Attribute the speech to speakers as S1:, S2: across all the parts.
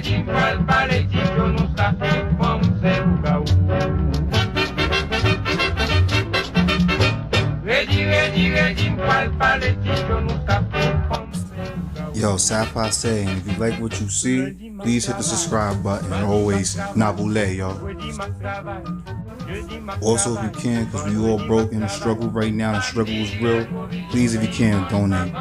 S1: Yo, Sapa say, and if you like what you see, please hit the subscribe button and always nabule, yo. Also, if you can, because we all broke in a struggle right now, the struggle is real, please, if you can, donate.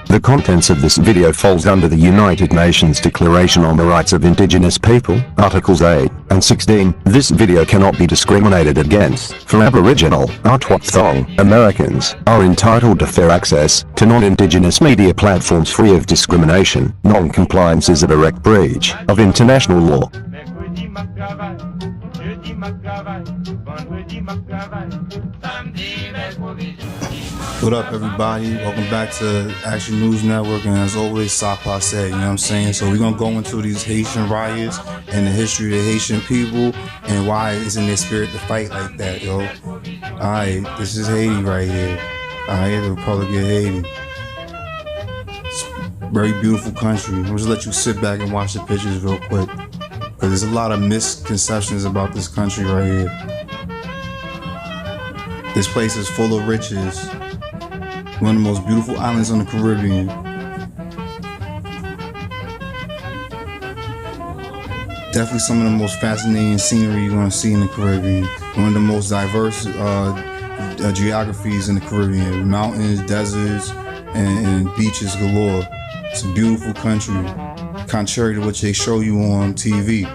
S2: The contents of this video falls under the United Nations Declaration on the Rights of Indigenous People, Articles 8 and 16. This video cannot be discriminated against, for Aboriginal, Atwathong, Americans, are entitled to fair access to non-Indigenous media platforms free of discrimination. Non-compliance is a direct breach of international law.
S1: What up, everybody? Welcome back to Action News Network, and as always, Sapa said, you know what I'm saying? So we're gonna go into these Haitian riots and the history of the Haitian people and why it's in their spirit to fight like that, yo. Alright, this is Haiti right here. Alright, the Republic of Haiti. It's a very beautiful country. I'm just let you sit back and watch the pictures real quick, because there's a lot of misconceptions about this country right here. This place is full of riches. One of the most beautiful islands on the Caribbean. Definitely some of the most fascinating scenery you're going to see in the Caribbean. One of the most diverse geographies in the Caribbean. Mountains, deserts, and beaches galore. It's a beautiful country, contrary to what they show you on TV.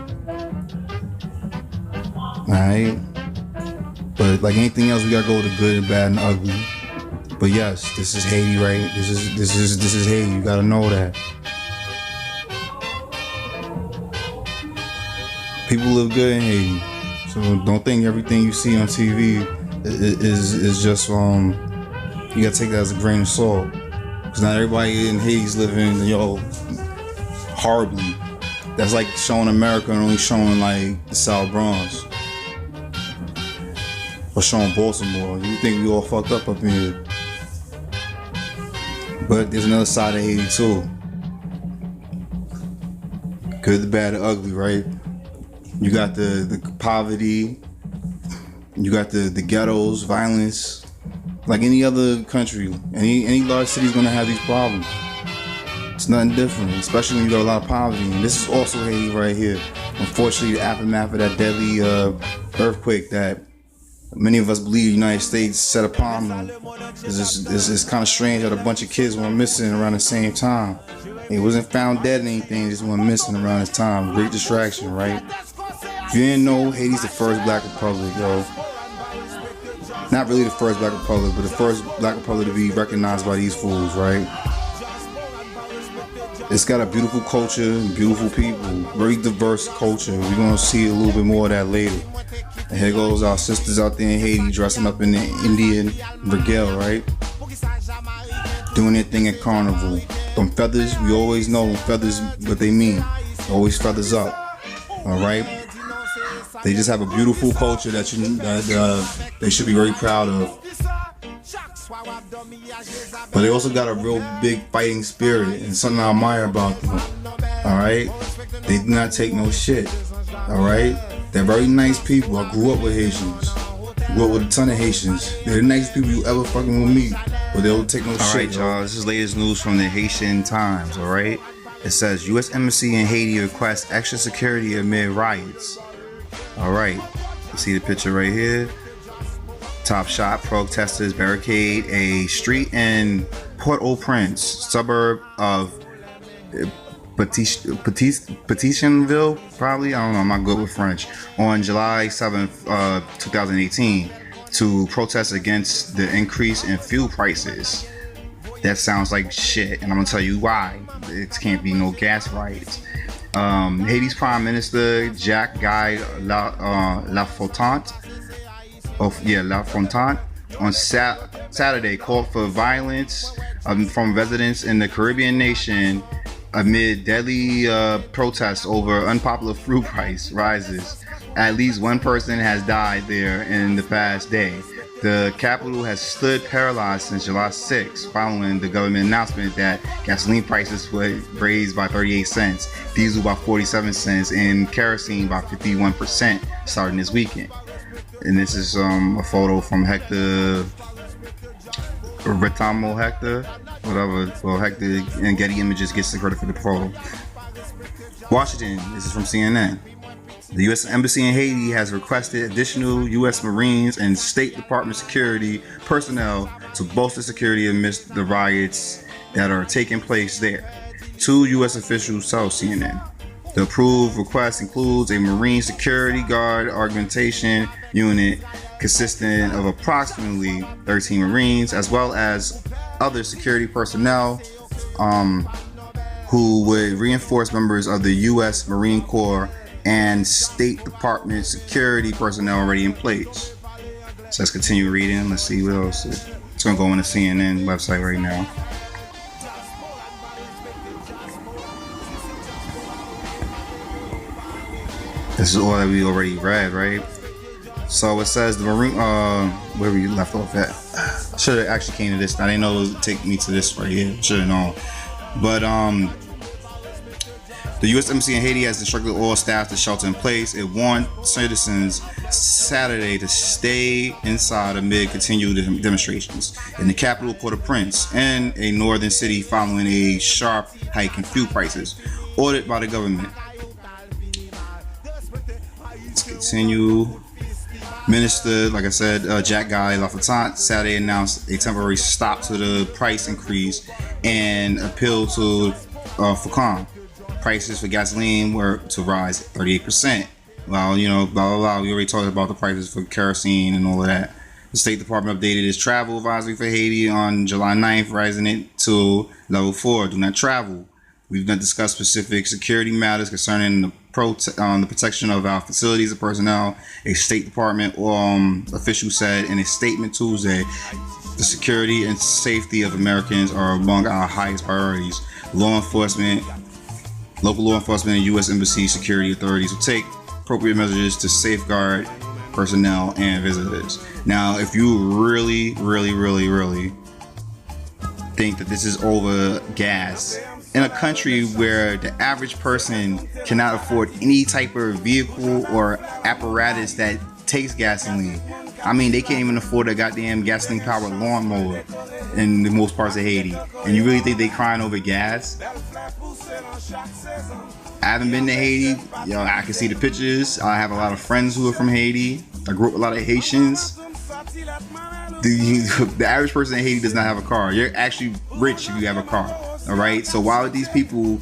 S1: Alright? But like anything else, we gotta go with the good and bad and ugly. But yes, this is Haiti, right? This is Haiti. You gotta know that. People live good in Haiti, so don't think everything you see on TV is just you gotta take that as a grain of salt. Because not everybody in Haiti's living, horribly. That's like showing America and only showing like the South Bronx. Or showing Baltimore. You think we all fucked up in here. But there's another side of Haiti too. Good, the bad, the ugly, right? You got the poverty. You got the ghettos, violence. Like any other country, any large city is gonna have these problems. It's nothing different, especially when you got a lot of poverty. And this is also Haiti right here. Unfortunately, the aftermath of that deadly earthquake that many of us believe the United States set upon them. It's kind of strange that a bunch of kids went missing around the same time. They wasn't found dead or anything, they just went missing around this time. Great distraction, right? If you didn't know, Haiti's the first black republic, yo. Not really the first black republic, but the first black republic to be recognized by these fools, right? It's got a beautiful culture and beautiful people, very diverse culture. We're gonna see a little bit more of that later. And here goes our sisters out there in Haiti dressing up in the Indian regale, right? Doing their thing at Carnival. Them feathers, we always know them feathers, what they mean. Always feathers up, all right? They just have a beautiful culture that they should be very proud of. But they also got a real big fighting spirit and something I admire about them, all right? They do not take no shit, all right? They're very nice people. I grew up with Haitians. Grew up with a ton of Haitians. They're the nicest people you ever fucking will meet, but they don't take no shit. All right, y'all. This is latest news from the Haitian Times, all right? It says, U.S. Embassy in Haiti requests extra security amid riots. All right. You see the picture right here? Top shot, protesters barricade a street in Port-au-Prince, suburb of Petitionville, probably, I don't know, I'm not good with French, on July 7th, 2018, to protest against the increase in fuel prices. That sounds like shit, and I'm gonna tell you why. It can't be no gas riots. Haiti's Prime Minister Jacques Guy Lafontaine on Saturday called for violence from residents in the Caribbean nation amid deadly protests over unpopular fuel price rises. At least one person has died there in the past day. The capital has stood paralyzed since July 6, following the government announcement that gasoline prices would raise by 38 cents, diesel by 47 cents, and kerosene by 51% starting this weekend. And this is a photo from Hector Retamo Hector, whatever. Well, Hector and Getty Images gets the credit for the photo. Washington, this is from CNN. The U.S. Embassy in Haiti has requested additional U.S. Marines and State Department security personnel to bolster security amidst the riots that are taking place there. 2 U.S. officials tell CNN. The approved request includes a Marine Security Guard augmentation unit consisting of approximately 13 Marines, as well as other security personnel who would reinforce members of the U.S. Marine Corps and State Department security personnel already in place. So let's continue reading. Let's see what else. It's gonna go on the CNN website right now. This is all that we already read, right? So it says the Marine, where we left off at. I should have actually came to this. I didn't know it would take me to this right here. Should have known. But the U.S. Embassy in Haiti has instructed all staff to shelter in place. It warned citizens Saturday to stay inside amid continued demonstrations in the capital, Port-au-Prince, and a northern city following a sharp hike in fuel prices ordered by the government. Let's continue. Minister, like I said, Jack Guy Lafontaine Saturday announced a temporary stop to the price increase and appealed to for calm. Prices for gasoline were to rise 38%. Well, blah, blah, blah. We already talked about the prices for kerosene and all of that. The State Department updated its travel advisory for Haiti on July 9th, rising it to level 4, do not travel. We've been discussed specific security matters concerning the protection of our facilities and personnel. A State Department official said in a statement Tuesday, the security and safety of Americans are among our highest priorities. Local law enforcement and U.S. Embassy security authorities will take appropriate measures to safeguard personnel and visitors. Now, if you really, really, really, really think that this is over gas, in a country where the average person cannot afford any type of vehicle or apparatus that takes gasoline, I mean, they can't even afford a goddamn gasoline-powered lawnmower in the most parts of Haiti. And you really think they crying over gas? I haven't been to Haiti. I can see the pictures. I have a lot of friends who are from Haiti. I grew up with a lot of Haitians. The average person in Haiti does not have a car. You're actually rich if you have a car. All right. So why would these people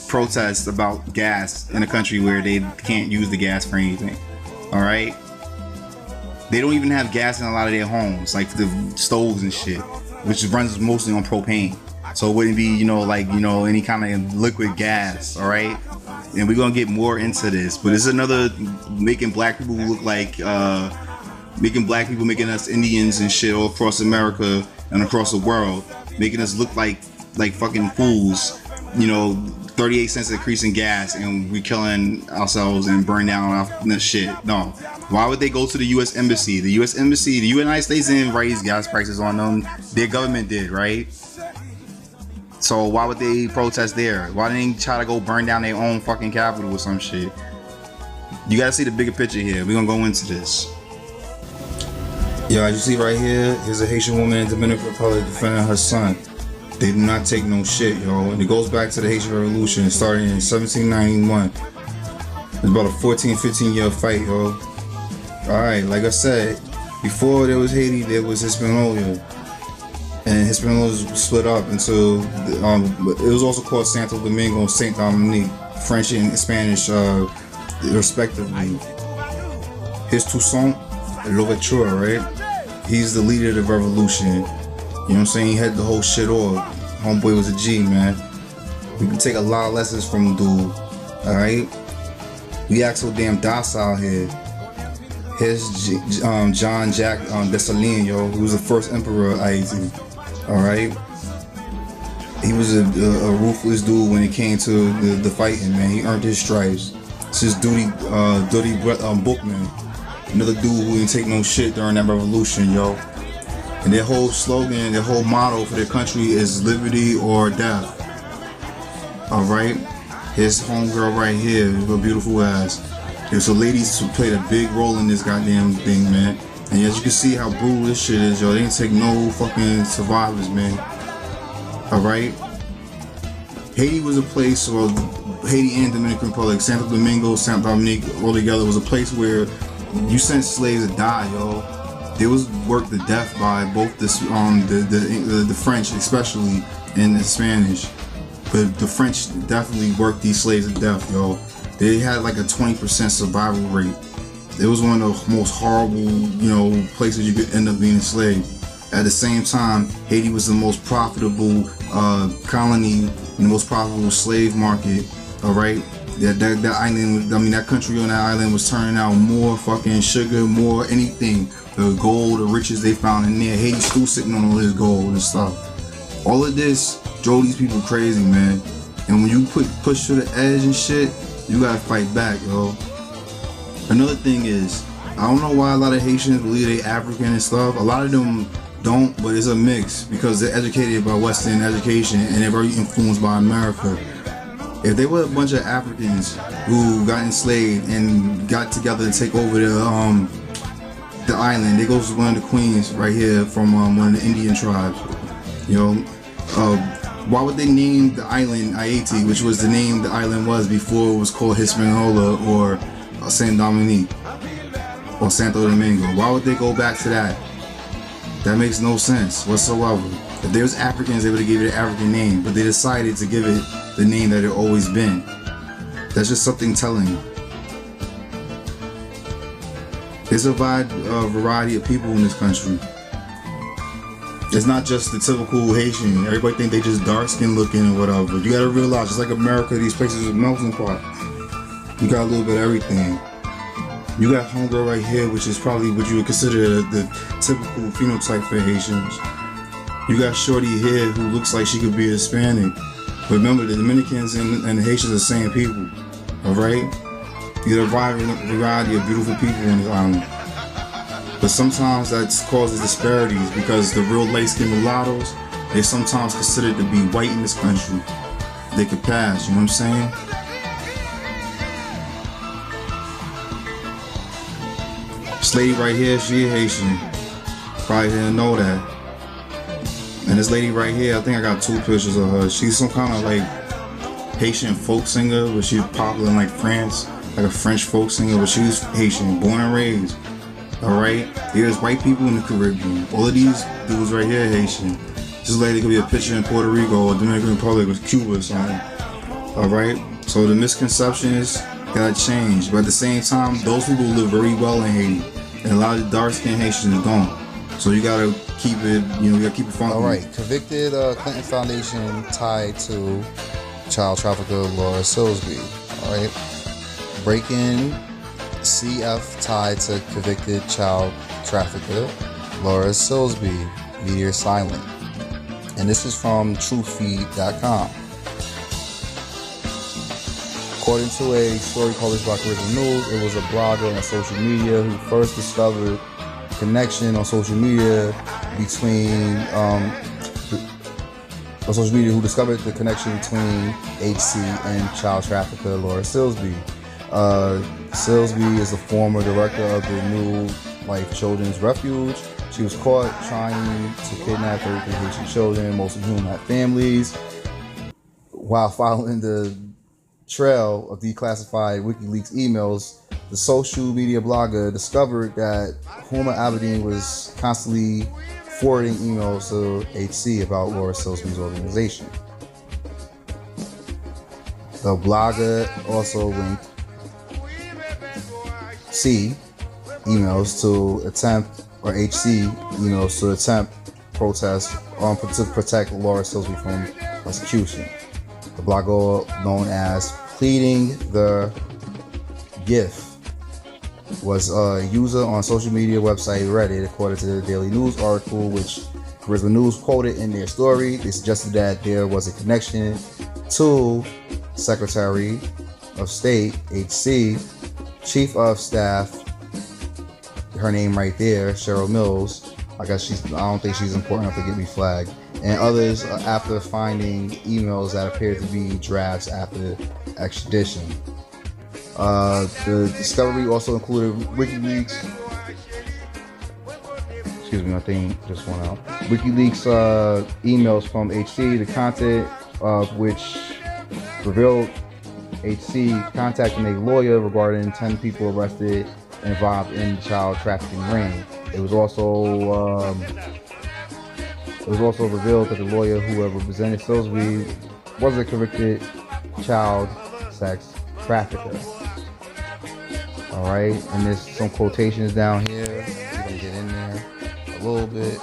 S1: protest about gas in a country where they can't use the gas for anything? All right. They don't even have gas in a lot of their homes, like the stoves and shit, which runs mostly on propane. So it wouldn't be, any kind of liquid gas, all right? And we're gonna get more into this, but it's another making black people look like, making us Indians and shit all across America and across the world, making us look like fucking fools, 38 cents increase in gas and we killing ourselves and burn down our shit. No. Why would they go to the U.S. Embassy? The United States didn't raise gas prices on them. Their government did, right? So why would they protest there? Why didn't they try to go burn down their own fucking capital or some shit? You gotta see the bigger picture here. We're gonna go into this. As you see right here, here's a Haitian woman in Dominican Republic defending her son. They do not take no shit, yo. And it goes back to the Haitian Revolution. It started in 1791. It's about a 15 year fight, yo. Alright, like I said, before there was Haiti, there was Hispaniola. And Hispaniola was split up into, it was also called Santo Domingo and Saint Dominique, French and Spanish, respectively. Here's Toussaint Louverture, right? He's the leader of the revolution. You know what I'm saying? He had the whole shit off. Homeboy was a G, man. We can take a lot of lessons from the dude. Alright? We act so damn docile here. Here's John Jacques Dessalines, yo, who was the first emperor of Haiti. Alright? He was a ruthless dude when it came to the fighting, man. He earned his stripes. This is Duty Bookman. You know what Another dude who didn't take no shit during that revolution, yo. And their whole slogan, their whole motto for their country is liberty or death. Alright? Here's homegirl right here, her beautiful ass. There's a lady who played a big role in this goddamn thing, man. And as you can see how brutal this shit is, yo. They didn't take no fucking survivors, man. Alright? Haiti was a place, or Haiti and Dominican Republic, Santo Domingo, Saint Dominique, all together was a place where you sent slaves to die, yo. They was worked to death by both the French, especially, and the Spanish. But the French definitely worked these slaves to death, yo. They had like a 20% survival rate. It was one of the most horrible, places you could end up being enslaved. At the same time, Haiti was the most profitable colony and the most profitable slave market. All right, that island, that country on that island was turning out more fucking sugar, more anything. The gold, the riches they found in there. Haiti's still sitting on all this gold and stuff. All of this drove these people crazy, man. And when you push to the edge and shit, you gotta fight back, yo. Another thing is, I don't know why a lot of Haitians believe they African and stuff. A lot of them don't, but it's a mix because they're educated by Western education and they're very influenced by America. If they were a bunch of Africans who got enslaved and got together to take over the island, there goes one of the queens right here from one of the Indian tribes. Why would they name the island Ayaiti, which was the name the island was before it was called Hispaniola or Saint Dominique or Santo Domingo? Why would they go back to that? That makes no sense whatsoever. If there was Africans, they would have given it an African name, but they decided to give it the name that it always been. That's just something telling. There's a variety of people in this country. It's not just the typical Haitian. Everybody think they just dark skin looking or whatever. You gotta realize, just like America, these places are a melting pot. You got a little bit of everything. You got homegirl right here, which is probably what you would consider the typical phenotype for Haitians. You got shorty here who looks like she could be Hispanic. But remember, the Dominicans and the Haitians are the same people. Alright? You got a variety of beautiful people on this island. But sometimes that causes disparities because the real light-skinned mulattoes, they're sometimes considered to be white in this country. They could pass, you know what I'm saying? This lady right here, she a Haitian. Probably didn't know that. And this lady right here, I think I got 2 pictures of her. She's some kind of like Haitian folk singer, but she's popular in like France, like a French folk singer, but she's Haitian, born and raised. Alright? There's white people in the Caribbean. All of these dudes right here are Haitian. This lady could be a picture in Puerto Rico or Dominican Republic or Cuba or something. Alright? So the misconceptions gotta change. But at the same time, those people live very well in Haiti. And a lot of the dark-skinned Haitians don't. So you gotta keep it, you gotta keep it funky.
S3: Alright, convicted Clinton Foundation tied to child trafficker Laura Silsby. Alright. Break-in CF tied to convicted child trafficker Laura Silsby. Media silent. And this is from truthfeed.com. According to a story published by Viva News, it was a blogger on social media who first discovered connection on social media between who discovered the connection between HC and child trafficker Laura Silsby. Silsby is the former director of the New Life Children's Refuge. She was caught trying to kidnap 33 Haitian children, most of whom had families. While following the trail of declassified WikiLeaks emails, the social media blogger discovered that Homer Aberdeen was constantly forwarding emails to HC about Laura Silsby's organization. The blogger also linked C emails to attempt, or HC emails to attempt protest to protect Laura Silsby from prosecution. The blogger, known as Pleading the GIF, was a user on social media website Reddit, according to the Daily News article, which Charisma News quoted in their story. They suggested that there was a connection to Secretary of State, HC, Chief of Staff her name right there, Cheryl Mills. I don't think she's important enough to get me flagged. And others after finding emails that appear to be drafts after extradition. The discovery also included WikiLeaks. Excuse me, my thing just went out. WikiLeaks emails from HC, the content of which revealed HC contacting a lawyer regarding 10 people arrested and involved in the child trafficking ring. It was also revealed that the lawyer who had represented Silsby was a convicted child sex trafficker. All right, and there's some quotations down here. We're gonna get in there a little bit.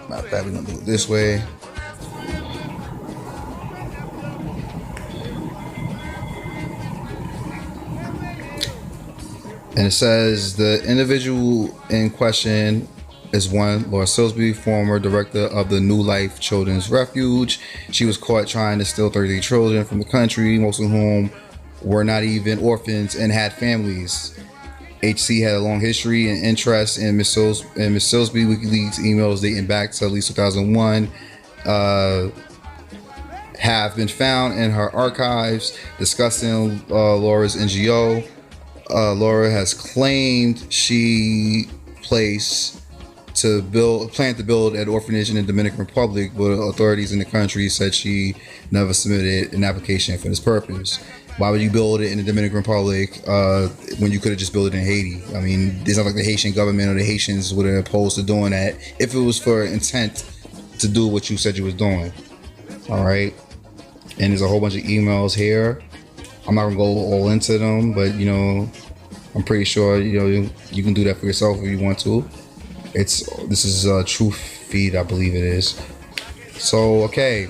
S3: Matter of fact, we're gonna do it this way. And it says the individual in question is one Laura Silsby, former director of the New Life Children's Refuge. She was caught trying to steal 30 children from the country, most of whom were not even orphans and had families. HC had a long history and interest in Ms. Silsby. WikiLeaks emails dating back to at least 2001 have been found in her archives discussing Laura's NGO. Laura has claimed she planned to build an orphanage in the Dominican Republic, but authorities in the country said she never submitted an application for this purpose. Why would you build it in the Dominican Republic when you could have just built it in Haiti? I mean, it's not like the Haitian government or the Haitians would have opposed to doing that if it was for intent to do what you said you was doing. All right. And there's a whole bunch of emails here. I'm not gonna go all into them, but you know, I'm pretty sure you can do that for yourself if you want to. This is a Truth feed, I believe it is. So okay,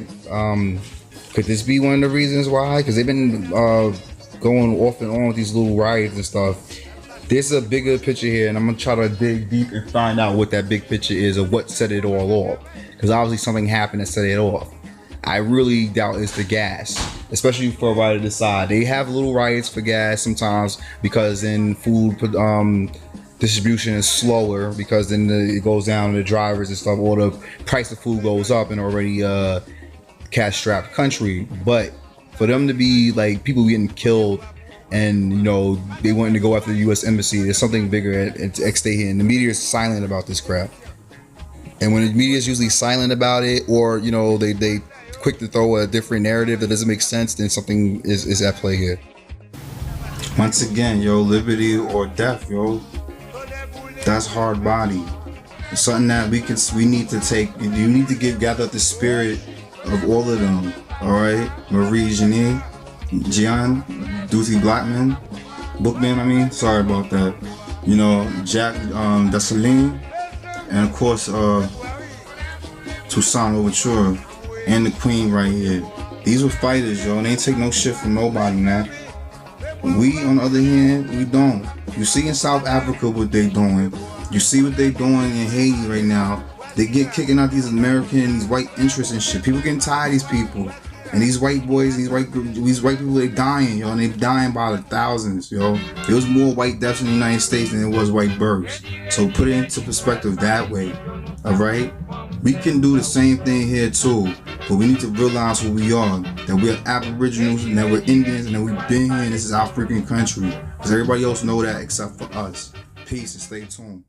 S3: could this be one of the reasons why? Because they've been going off and on with these little riots and stuff. There's a bigger picture here, and I'm gonna try to dig deep and find out what that big picture is of what set it all off. Because obviously something happened that set it off. I really doubt it's the gas, especially for a rider to decide. They have little riots for gas sometimes because then food distribution is slower because then it goes down to the drivers and stuff, or the price of food goes up in already cash-strapped country. But for them to be like people getting killed and they wanting to go after the U.S. Embassy, there's something bigger at stake here, and the media is silent about this crap. And when the media is usually silent about it, or they quick to throw a different narrative that doesn't make sense, then something is at play here.
S1: Once again, liberty or death, that's hard body. It's something that we need to take. You need to gather up the spirit of all of them. All right, Marie Jeanne, Gian, Ducey Blackman, Bookman. Sorry about that. Jack Dessalines, and of course Toussaint Louverture. And the queen right here. These were fighters, and they ain't take no shit from nobody, man. We, on the other hand, we don't. You see in South Africa what they doing. You see what they doing in Haiti right now. They get kicking out these these white interests and shit. People getting tired of these people. And these white boys, these white people, they dying, and they dying by the thousands, There was more white deaths in the United States than there was white births. So put it into perspective that way, all right? We can do the same thing here too, but we need to realize who we are, that we're Aboriginals and that we're Indians and that we've been here and this is our freaking country. Because everybody else know that except for us. Peace and stay tuned.